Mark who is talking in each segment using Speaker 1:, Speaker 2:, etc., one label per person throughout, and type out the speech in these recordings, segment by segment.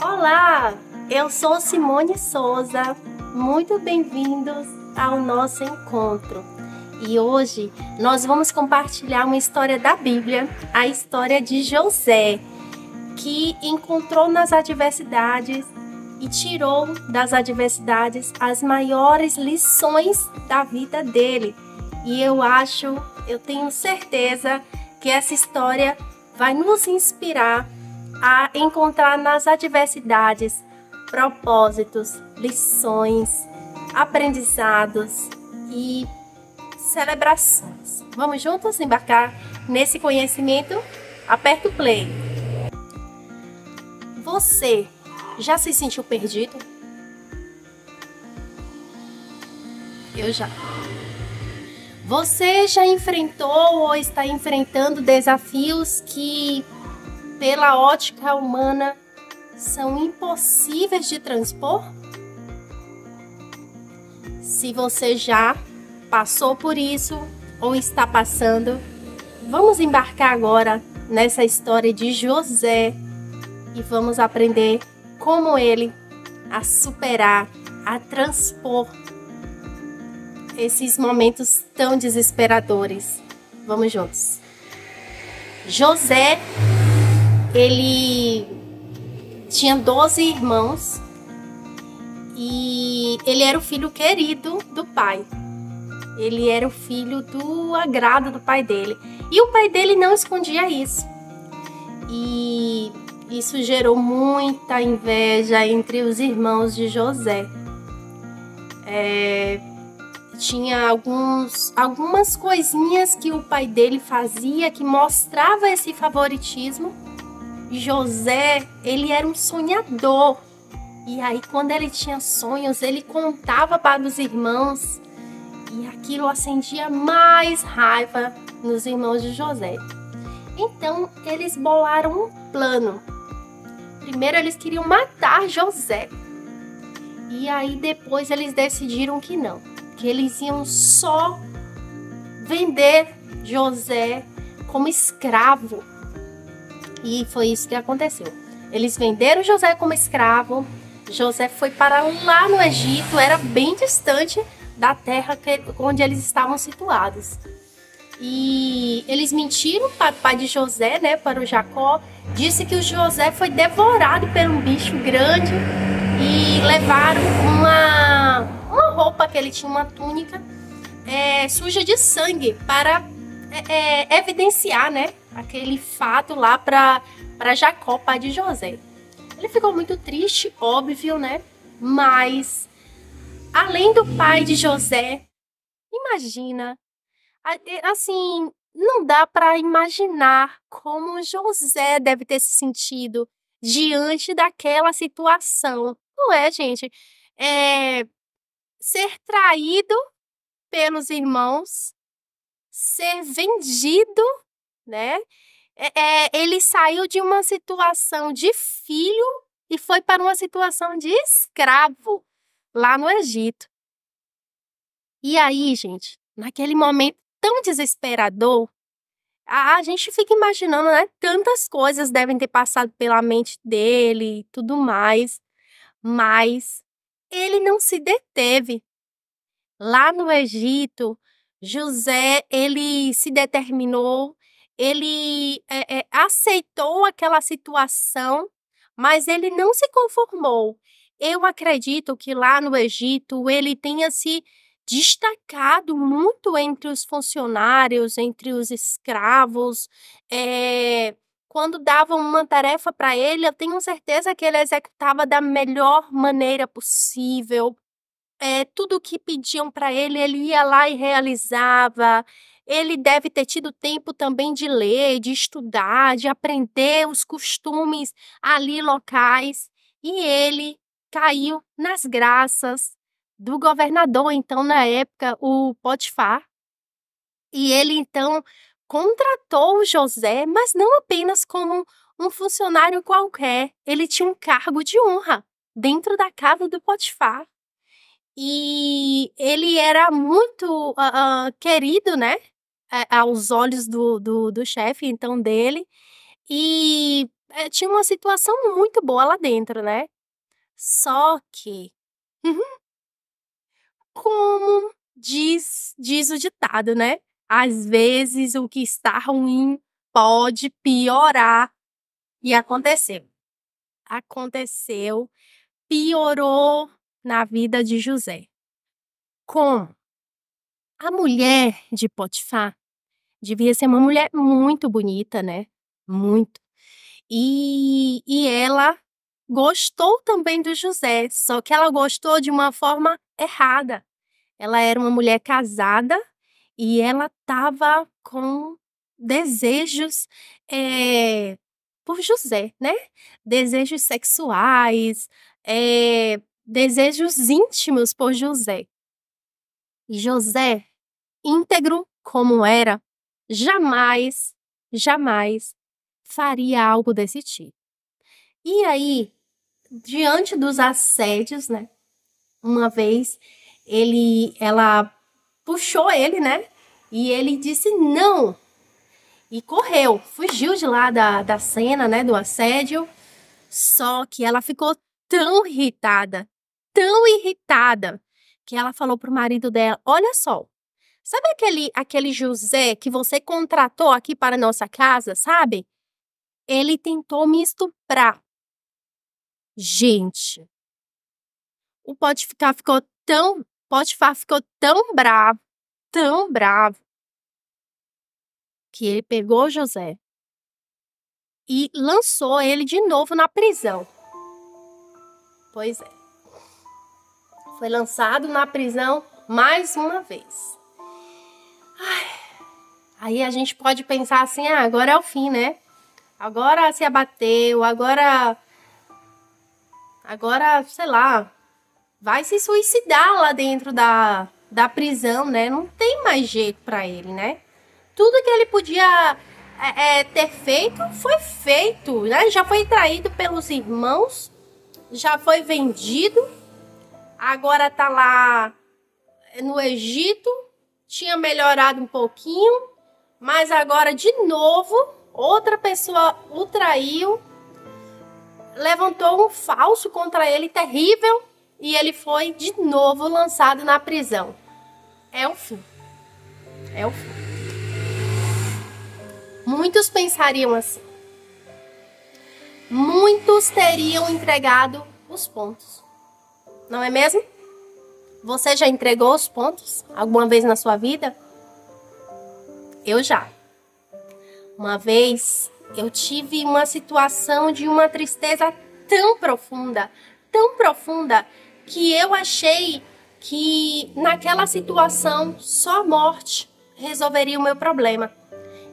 Speaker 1: Olá, eu sou Simone Souza, muito bem-vindos ao nosso encontro. E hoje nós vamos compartilhar uma história da Bíblia, a história de José, que encontrou nas adversidades e tirou das adversidades as maiores lições da vida dele. E eu tenho certeza que essa história vai nos inspirar a encontrar nas adversidades propósitos, lições, aprendizados e celebrações. Vamos juntos embarcar nesse conhecimento? Aperta o play. Você já se sentiu perdido? Eu já. Você já enfrentou ou está enfrentando desafios que, pela ótica humana, são impossíveis de transpor? Se você já passou por isso ou está passando, vamos embarcar agora nessa história de José e vamos aprender como ele a superar, a transpor esses momentos tão desesperadores. Vamos juntos. José, ele tinha 12 irmãos e ele era o filho querido do pai. Ele era o filho do agrado do pai dele. E o pai dele não escondia isso. E isso gerou muita inveja entre os irmãos de José. Tinha algumas coisinhas que o pai dele fazia que mostrava esse favoritismo. José, ele era um sonhador. E aí, quando ele tinha sonhos, ele contava para os irmãos. E aquilo acendia mais raiva nos irmãos de José. Então, eles bolaram um plano. Primeiro, eles queriam matar José. E aí, depois, eles decidiram que não. Que eles iam só vender José como escravo. E foi isso que aconteceu. Eles venderam José como escravo. José foi para lá no Egito, era bem distante da terra onde eles estavam situados. E eles mentiram para o pai de José, né, para o Jacó. Disse que o José foi devorado por um bicho grande e levaram uma roupa que ele tinha, uma túnica suja de sangue para evidenciar, né, aquele fato lá para Jacó, pai de José. Ele ficou muito triste, óbvio, né? Mas, além do pai de José, imagina, assim, não dá para imaginar como José deve ter se sentido diante daquela situação. Não é, gente? Ser traído pelos irmãos, ser vendido, né? Ele saiu de uma situação de filho e foi para uma situação de escravo lá no Egito. E aí, gente, naquele momento tão desesperador, a gente fica imaginando, né? Tantas coisas devem ter passado pela mente dele e tudo mais, mas ele não se deteve. Lá no Egito, José, ele se determinou, ele aceitou aquela situação, mas ele não se conformou. Eu acredito que lá no Egito ele tenha se destacado muito entre os funcionários, entre os escravos. Quando davam uma tarefa para ele, eu tenho certeza que ele executava da melhor maneira possível. Tudo o que pediam para ele, ele ia lá e realizava. Ele deve ter tido tempo também de ler, de estudar, de aprender os costumes ali locais. E ele caiu nas graças do governador, então, na época, o Potifar. E ele, então, contratou o José, mas não apenas como um funcionário qualquer. Ele tinha um cargo de honra dentro da casa do Potifar. E ele era muito querido, né? Aos olhos do chefe, então, dele. E tinha uma situação muito boa lá dentro, né? Só que, como diz o ditado, né? Às vezes o que está ruim pode piorar. E aconteceu. Aconteceu, piorou na vida de José. Como? A mulher de Potifar devia ser uma mulher muito bonita, né? Muito. E ela gostou também do José, só que ela gostou de uma forma errada. Ela era uma mulher casada e ela estava com desejos por José, né? Desejos sexuais, desejos íntimos por José. E José, íntegro como era, jamais faria algo desse tipo. E aí, diante dos assédios, né? Uma vez ela puxou ele, né? E ele disse não. E correu, fugiu de lá da cena, né? Do assédio. Só que ela ficou tão irritada, que ela falou pro marido dela: olha só, sabe aquele José que você contratou aqui para a nossa casa, sabe? Ele tentou me estuprar. Gente, o Potifar ficou tão bravo, que ele pegou José e lançou ele de novo na prisão. Pois é. Foi lançado na prisão mais uma vez. Aí a gente pode pensar assim, agora é o fim, né? Agora se abateu, agora, sei lá, vai se suicidar lá dentro da prisão, né? Não tem mais jeito para ele, né? Tudo que ele podia ter feito, foi feito, né? Já foi traído pelos irmãos, já foi vendido, agora tá lá no Egito, tinha melhorado um pouquinho, mas agora de novo, outra pessoa o traiu, levantou um falso contra ele terrível e ele foi de novo lançado na prisão. É o fim. É o fim. Muitos pensariam assim. Muitos teriam entregado os pontos. Não é mesmo? Você já entregou os pontos alguma vez na sua vida? Eu já. Uma vez eu tive uma situação de uma tristeza tão profunda, que eu achei que naquela situação só a morte resolveria o meu problema.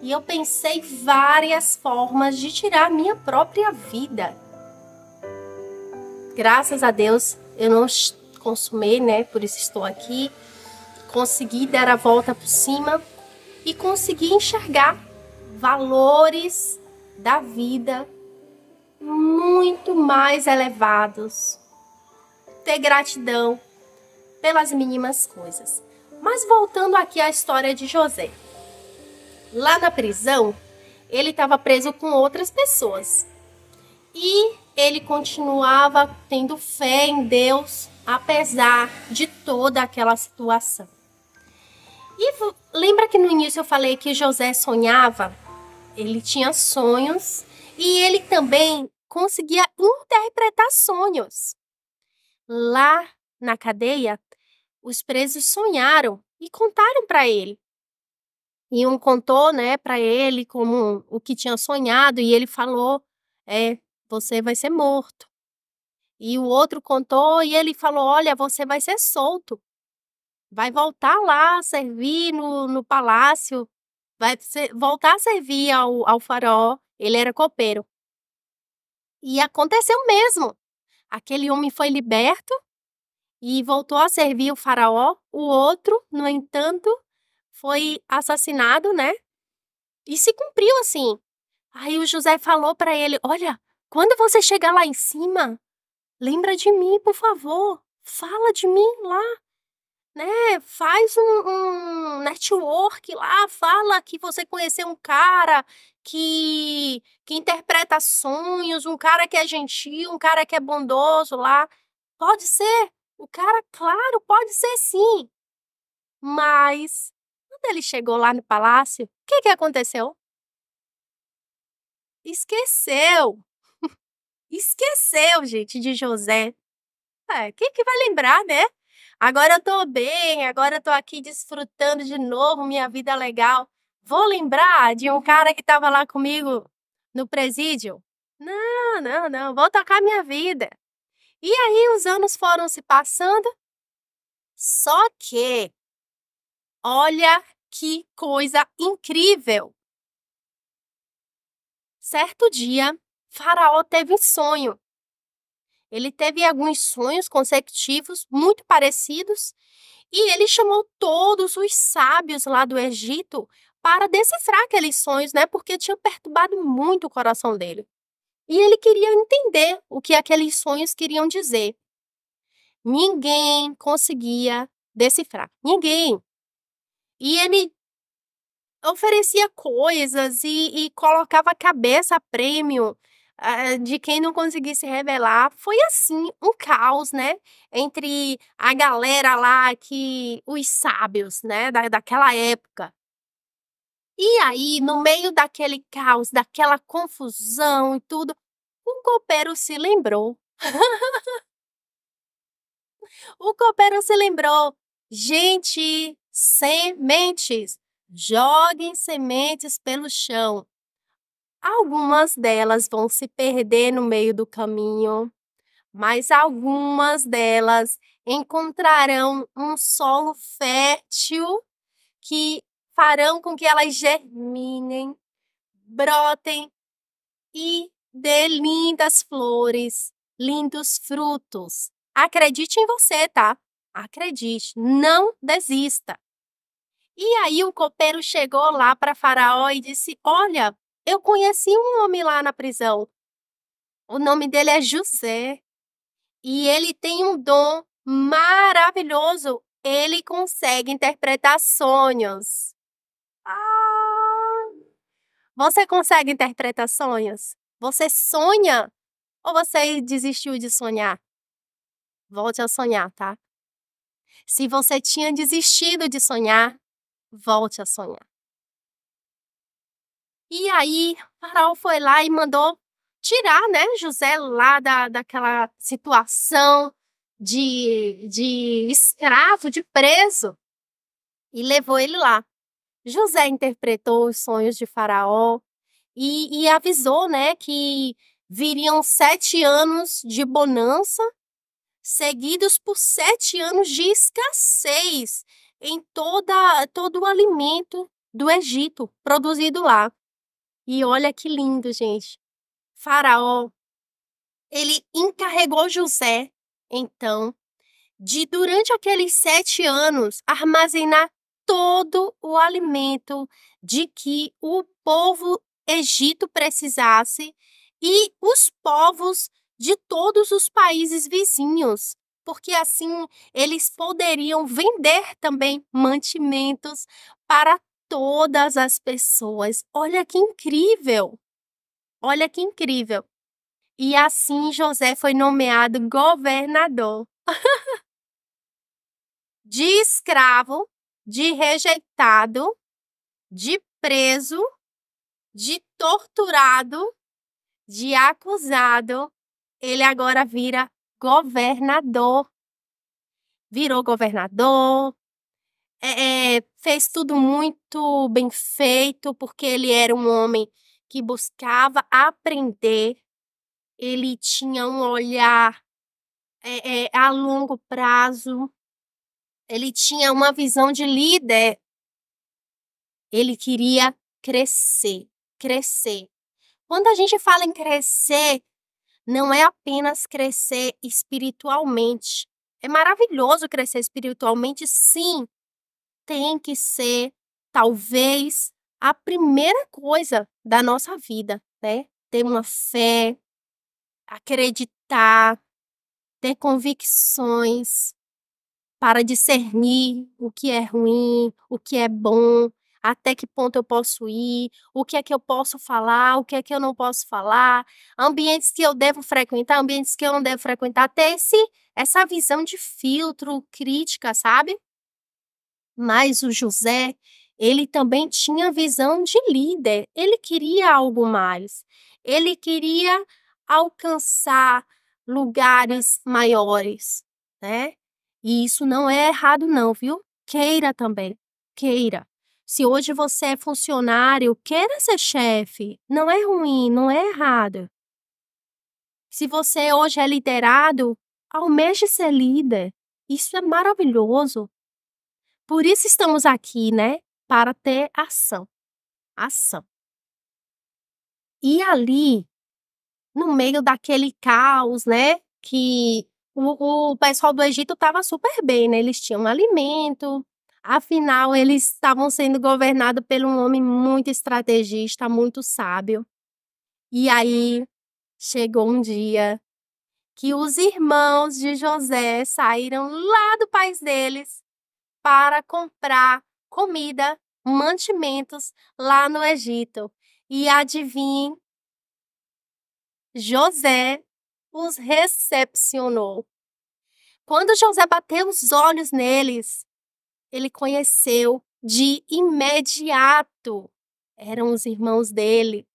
Speaker 1: E eu pensei várias formas de tirar a minha própria vida. Graças a Deus, eu não consumei, né? Por isso estou aqui. Consegui dar a volta por cima e consegui enxergar valores da vida muito mais elevados. Ter gratidão pelas mínimas coisas. Mas voltando aqui à história de José. Lá na prisão, ele estava preso com outras pessoas. E ele continuava tendo fé em Deus, apesar de toda aquela situação. E lembra que no início eu falei que José sonhava? Ele tinha sonhos e ele também conseguia interpretar sonhos. Lá na cadeia, os presos sonharam e contaram para ele. E um contou, né, para ele como o que tinha sonhado e ele falou, você vai ser morto. E o outro contou e ele falou, olha, você vai ser solto. Vai voltar lá a servir no palácio, voltar a servir ao faraó. Ele era copeiro. E aconteceu mesmo. Aquele homem foi liberto e voltou a servir o faraó. O outro, no entanto, foi assassinado, né? E se cumpriu assim. Aí o José falou para ele, olha, quando você chegar lá em cima, lembra de mim, por favor. Fala de mim lá. né? Faz um network lá, fala que você conheceu um cara que interpreta sonhos, um cara que é gentil, um cara que é bondoso lá. Pode ser. O cara, claro, pode ser sim. Mas quando ele chegou lá no palácio, o que que aconteceu? Esqueceu. Esqueceu, gente, de José. Quem que vai lembrar, né? Agora eu tô bem, agora eu tô aqui desfrutando de novo minha vida legal. Vou lembrar de um cara que tava lá comigo no presídio? Não, não, não, vou tocar minha vida. E aí os anos foram se passando, só que, olha que coisa incrível. Certo dia, Faraó teve um sonho. Ele teve alguns sonhos consecutivos muito parecidos e ele chamou todos os sábios lá do Egito para decifrar aqueles sonhos, né? Porque tinha perturbado muito o coração dele. E ele queria entender o que aqueles sonhos queriam dizer. Ninguém conseguia decifrar. Ninguém. E ele oferecia coisas e colocava a cabeça a prêmio de quem não conseguisse revelar. Foi assim, um caos, né? Entre a galera lá, os sábios, né? Daquela época. E aí, no meio daquele caos, daquela confusão e tudo, o copeiro se lembrou. O copeiro se lembrou. Gente, sementes. Joguem sementes pelo chão. Algumas delas vão se perder no meio do caminho, mas algumas delas encontrarão um solo fértil que farão com que elas germinem, brotem e dê lindas flores, lindos frutos. Acredite em você, tá? Acredite, não desista. E aí o copeiro chegou lá para Faraó e disse: Olha, eu conheci um homem lá na prisão. O nome dele é José. E ele tem um dom maravilhoso. Ele consegue interpretar sonhos. Ah! Você consegue interpretar sonhos? Você sonha ou você desistiu de sonhar? Volte a sonhar, tá? Se você tinha desistido de sonhar, volte a sonhar. E aí, Faraó foi lá e mandou tirar, né, José lá daquela situação de escravo, de preso, e levou ele lá. José interpretou os sonhos de Faraó e avisou, né, que viriam 7 anos de bonança, seguidos por 7 anos de escassez em todo o alimento do Egito produzido lá. E olha que lindo, gente. Faraó, ele encarregou José, então, de durante aqueles 7 anos armazenar todo o alimento de que o povo Egito precisasse e os povos de todos os países vizinhos, porque assim eles poderiam vender também mantimentos para todas as pessoas. Olha que incrível! Olha que incrível! E assim José foi nomeado governador. De escravo, de rejeitado, de preso, de torturado, de acusado, ele agora vira governador. Virou governador, fez tudo muito bem feito, porque ele era um homem que buscava aprender, ele tinha um olhar a longo prazo, ele tinha uma visão de líder. Ele queria crescer, crescer. Quando a gente fala em crescer, não é apenas crescer espiritualmente. É maravilhoso crescer espiritualmente, sim. Tem que ser, talvez, a primeira coisa da nossa vida, né? Ter uma fé, acreditar, ter convicções. para discernir o que é ruim, o que é bom, até que ponto eu posso ir, o que é que eu posso falar, o que é que eu não posso falar, ambientes que eu devo frequentar, ambientes que eu não devo frequentar, ter essa visão de filtro, crítica, sabe? Mas o José, ele também tinha visão de líder, ele queria algo mais, ele queria alcançar lugares maiores, né? E isso não é errado não, viu? Queira também, queira. Se hoje você é funcionário, queira ser chefe, não é ruim, não é errado. Se você hoje é liderado, almeje ser líder, isso é maravilhoso. Por isso estamos aqui, né? Para ter ação. Ação. E ali, no meio daquele caos, né? Que o pessoal do Egito estava super bem, né? Eles tinham alimento. Afinal, eles estavam sendo governados por um homem muito estrategista, muito sábio. E aí, chegou um dia que os irmãos de José saíram lá do país deles para comprar comida, mantimentos lá no Egito. E adivinhem, José os recepcionou. Quando José bateu os olhos neles, ele conheceu de imediato. Eram os irmãos dele.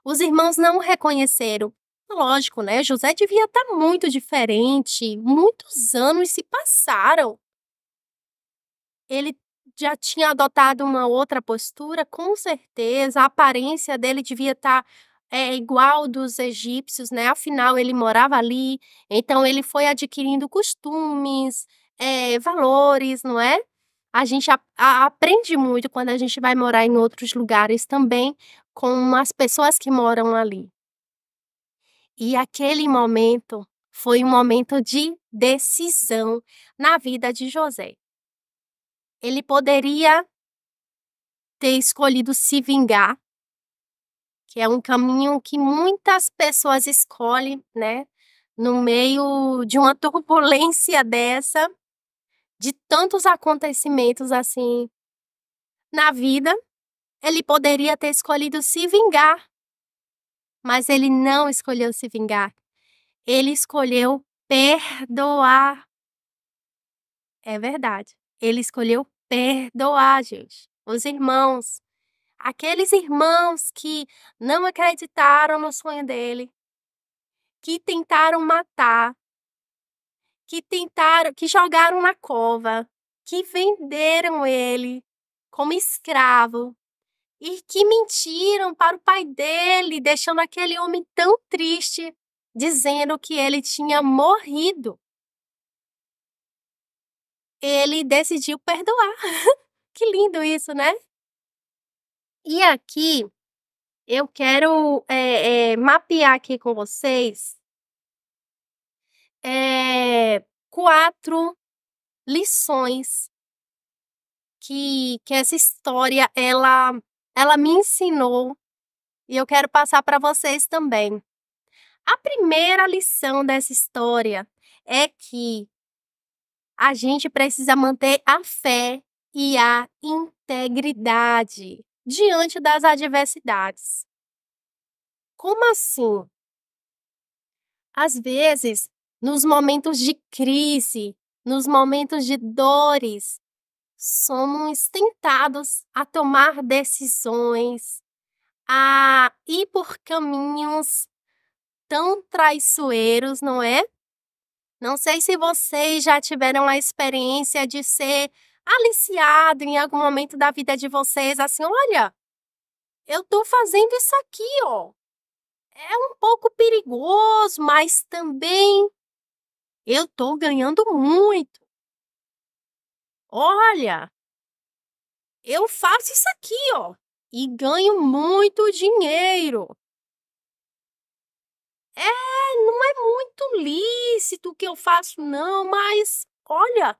Speaker 1: Os irmãos não o reconheceram. Lógico, né? José devia estar muito diferente. Muitos anos se passaram. Ele já tinha adotado uma outra postura, com certeza. A aparência dele devia estar igual dos egípcios, né? Afinal, ele morava ali, então ele foi adquirindo costumes, valores, não é? A gente aprende muito quando a gente vai morar em outros lugares também, com as pessoas que moram ali. E aquele momento foi um momento de decisão na vida de José. Ele poderia ter escolhido se vingar, que é um caminho que muitas pessoas escolhem, né? No meio de uma turbulência dessa, de tantos acontecimentos assim na vida, ele poderia ter escolhido se vingar, mas ele não escolheu se vingar. Ele escolheu perdoar. É verdade. Ele escolheu perdoar, gente. Os irmãos. Aqueles irmãos que não acreditaram no sonho dele, que tentaram matar, que jogaram na cova, que venderam ele como escravo e que mentiram para o pai dele, deixando aquele homem tão triste, dizendo que ele tinha morrido. Ele decidiu perdoar. Que lindo isso, né? E aqui eu quero mapear aqui com vocês 4 lições que essa história ela me ensinou e eu quero passar para vocês também. A primeira lição dessa história é que a gente precisa manter a fé e a integridade diante das adversidades. Como assim? Às vezes, nos momentos de crise, nos momentos de dores, somos tentados a tomar decisões, a ir por caminhos tão traiçoeiros, não é? Não sei se vocês já tiveram a experiência de ser aliciado em algum momento da vida de vocês, assim, olha, eu tô fazendo isso aqui, ó. É um pouco perigoso, mas também eu tô ganhando muito. Olha, eu faço isso aqui, ó, e ganho muito dinheiro. Não é muito lícito o que eu faço, não, mas olha,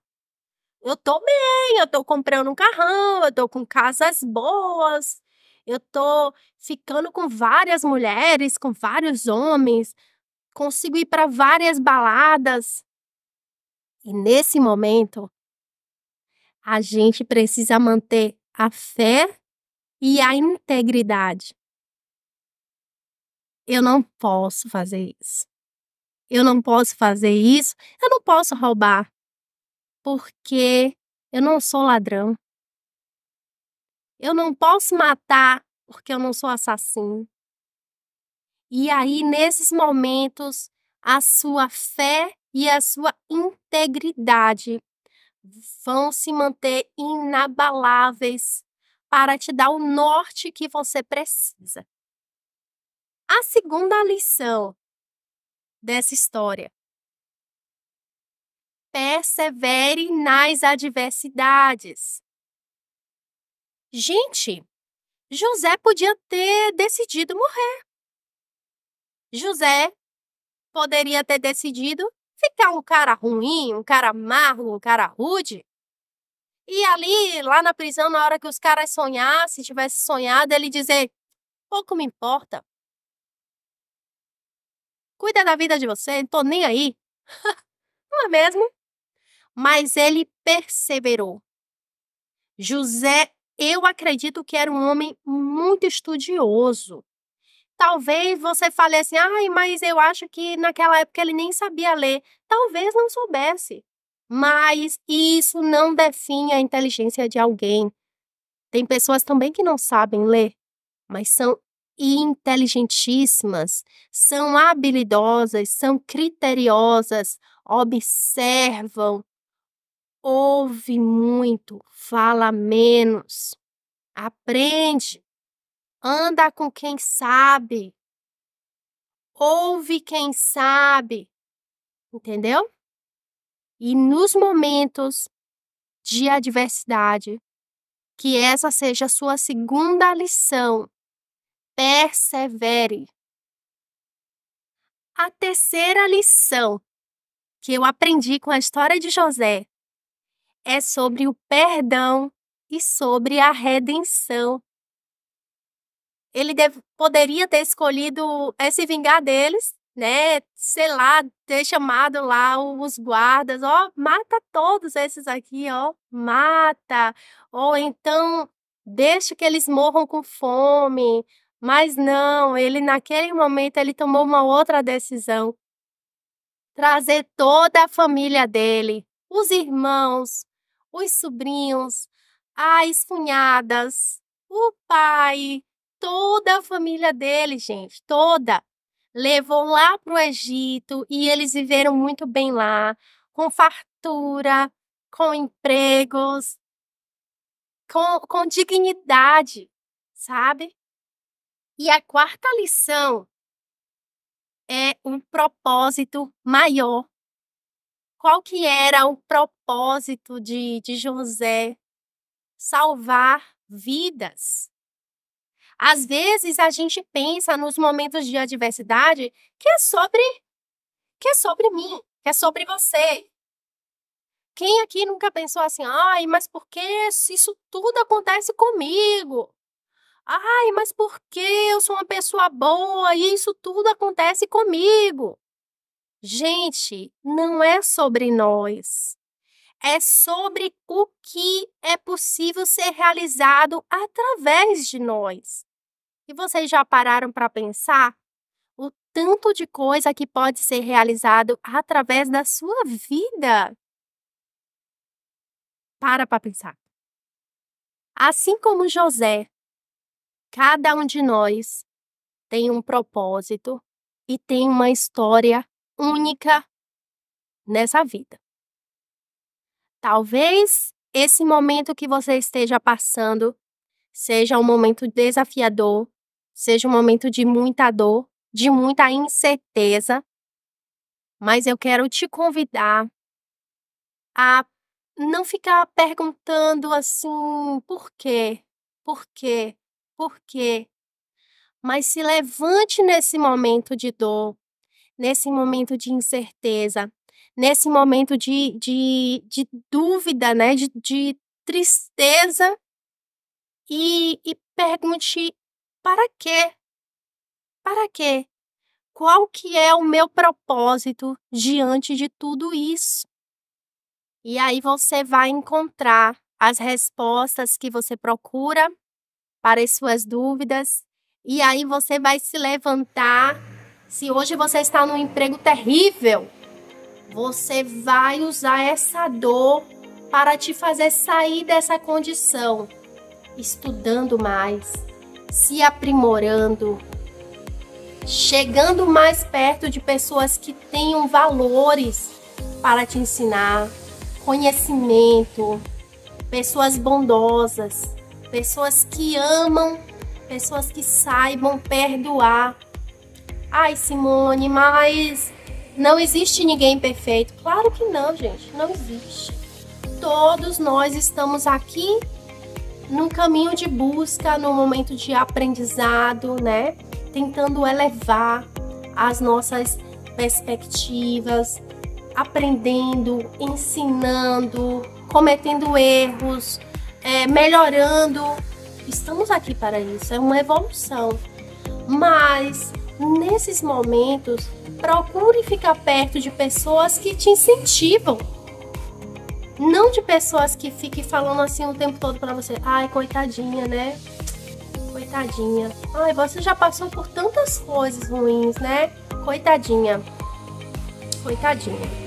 Speaker 1: eu tô bem, eu tô comprando um carrão, eu tô com casas boas, eu tô ficando com várias mulheres, com vários homens, consigo ir para várias baladas. E nesse momento, a gente precisa manter a fé e a integridade. Eu não posso fazer isso. Eu não posso fazer isso. Eu não posso roubar, porque eu não sou ladrão. Eu não posso matar, porque eu não sou assassino. E aí, nesses momentos, a sua fé e a sua integridade vão se manter inabaláveis para te dar o norte que você precisa. A segunda lição dessa história: persevere nas adversidades. Gente, José podia ter decidido morrer. José poderia ter decidido ficar um cara ruim, um cara amargo, um cara rude. E ali, lá na prisão, na hora que os caras sonhassem, tivesse sonhado, ele dizer: pouco me importa. Cuida da vida de você, não tô nem aí. Não é mesmo? Mas ele perseverou. José, eu acredito que era um homem muito estudioso. Talvez você fale assim: ai, mas eu acho que naquela época ele nem sabia ler. Talvez não soubesse. Mas isso não define a inteligência de alguém. Tem pessoas também que não sabem ler, mas são inteligentíssimas, são habilidosas, são criteriosas, observam, ouve muito, fala menos, aprende, anda com quem sabe, ouve quem sabe, entendeu? E nos momentos de adversidade, que essa seja a sua segunda lição, persevere. A terceira lição que eu aprendi com a história de José é sobre o perdão e sobre a redenção. Ele poderia ter escolhido se vingar deles, né? Sei lá, ter chamado lá os guardas, ó, mata todos esses aqui, ó, mata. Ou então deixa que eles morram com fome. Mas não, ele naquele momento ele tomou uma outra decisão. Trazer toda a família dele, os irmãos, os sobrinhos, as cunhadas, o pai, toda a família dele, gente, toda. Levou lá para o Egito e eles viveram muito bem lá, com fartura, com empregos, com dignidade, sabe? E a quarta lição é um propósito maior. Qual que era o propósito de José? Salvar vidas. Às vezes a gente pensa nos momentos de adversidade que é sobre mim, que é sobre você. Quem aqui nunca pensou assim: ai, mas por que isso tudo acontece comigo? Ai, mas por que eu sou uma pessoa boa e isso tudo acontece comigo? Gente, não é sobre nós. É sobre o que é possível ser realizado através de nós. E vocês já pararam para pensar o tanto de coisa que pode ser realizado através da sua vida? Para pensar. Assim como José, cada um de nós tem um propósito e tem uma história única nessa vida. Talvez esse momento que você esteja passando seja um momento desafiador, seja um momento de muita dor, de muita incerteza, mas eu quero te convidar a não ficar perguntando assim, por quê? Por quê? Por quê? Mas se levante nesse momento de dor, nesse momento de incerteza, nesse momento de dúvida, né? De tristeza e pergunte: para quê? Para quê? Qual que é o meu propósito diante de tudo isso? E aí você vai encontrar as respostas que você procura para as suas dúvidas. E aí você vai se levantar. Se hoje você está num emprego terrível, você vai usar essa dor para te fazer sair dessa condição, estudando mais, se aprimorando, chegando mais perto de pessoas que tenham valores para te ensinar, conhecimento, pessoas bondosas, pessoas que amam, pessoas que saibam perdoar. Ai, Simone, mas não existe ninguém perfeito. Claro que não, gente, não existe. Todos nós estamos aqui num caminho de busca, num momento de aprendizado, né? Tentando elevar as nossas perspectivas, aprendendo, ensinando, cometendo erros, melhorando. Estamos aqui para isso, é uma evolução. Mas nesses momentos, procure ficar perto de pessoas que te incentivam. Não de pessoas que fiquem falando assim o tempo todo para você. Ai, coitadinha, né? Coitadinha. Ai, você já passou por tantas coisas ruins, né? Coitadinha. Coitadinha.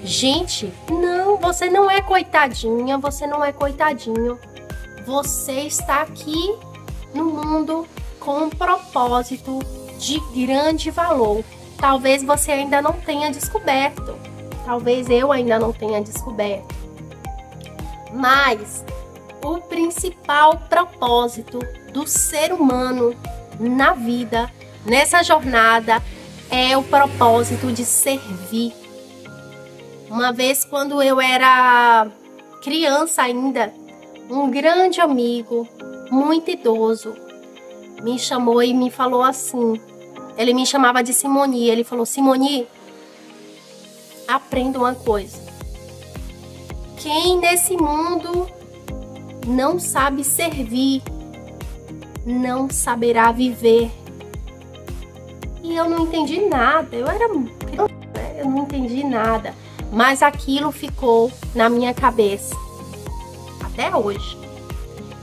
Speaker 1: Gente, não, você não é coitadinha, você não é coitadinho. Você está aqui no mundo com um propósito de grande valor. Talvez você ainda não tenha descoberto. Talvez eu ainda não tenha descoberto. Mas o principal propósito do ser humano na vida, nessa jornada, é o propósito de servir. Uma vez, quando eu era criança ainda, um grande amigo, muito idoso, me chamou e me falou assim. Ele me chamava de Simoni. Ele falou: Simoni, aprenda uma coisa. Quem nesse mundo não sabe servir, não saberá viver. E eu não entendi nada. Eu era criança, né? Eu não entendi nada. Mas aquilo ficou na minha cabeça até hoje.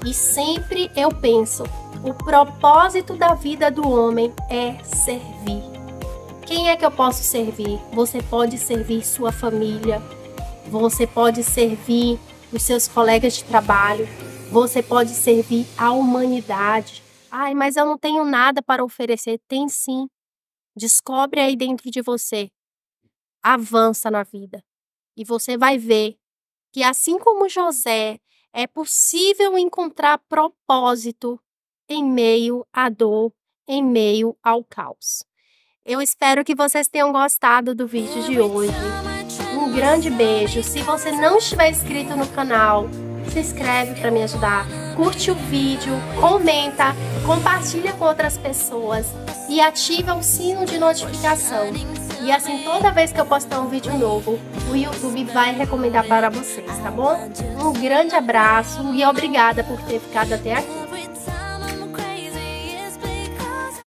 Speaker 1: E sempre eu penso, o propósito da vida do homem é servir. Quem é que eu posso servir? Você pode servir sua família, você pode servir os seus colegas de trabalho, você pode servir a humanidade. Ai, mas eu não tenho nada para oferecer. Tem sim. Descobre aí dentro de você. Avança na vida. E você vai ver que, assim como José, é possível encontrar propósito em meio à dor, em meio ao caos. Eu espero que vocês tenham gostado do vídeo de hoje. Um grande beijo. Se você não estiver inscrito no canal, se inscreve para me ajudar. Curte o vídeo, comenta, compartilha com outras pessoas e ativa o sino de notificação. E assim, toda vez que eu postar um vídeo novo, o YouTube vai recomendar para vocês, tá bom? Um grande abraço e obrigada por ter ficado até aqui.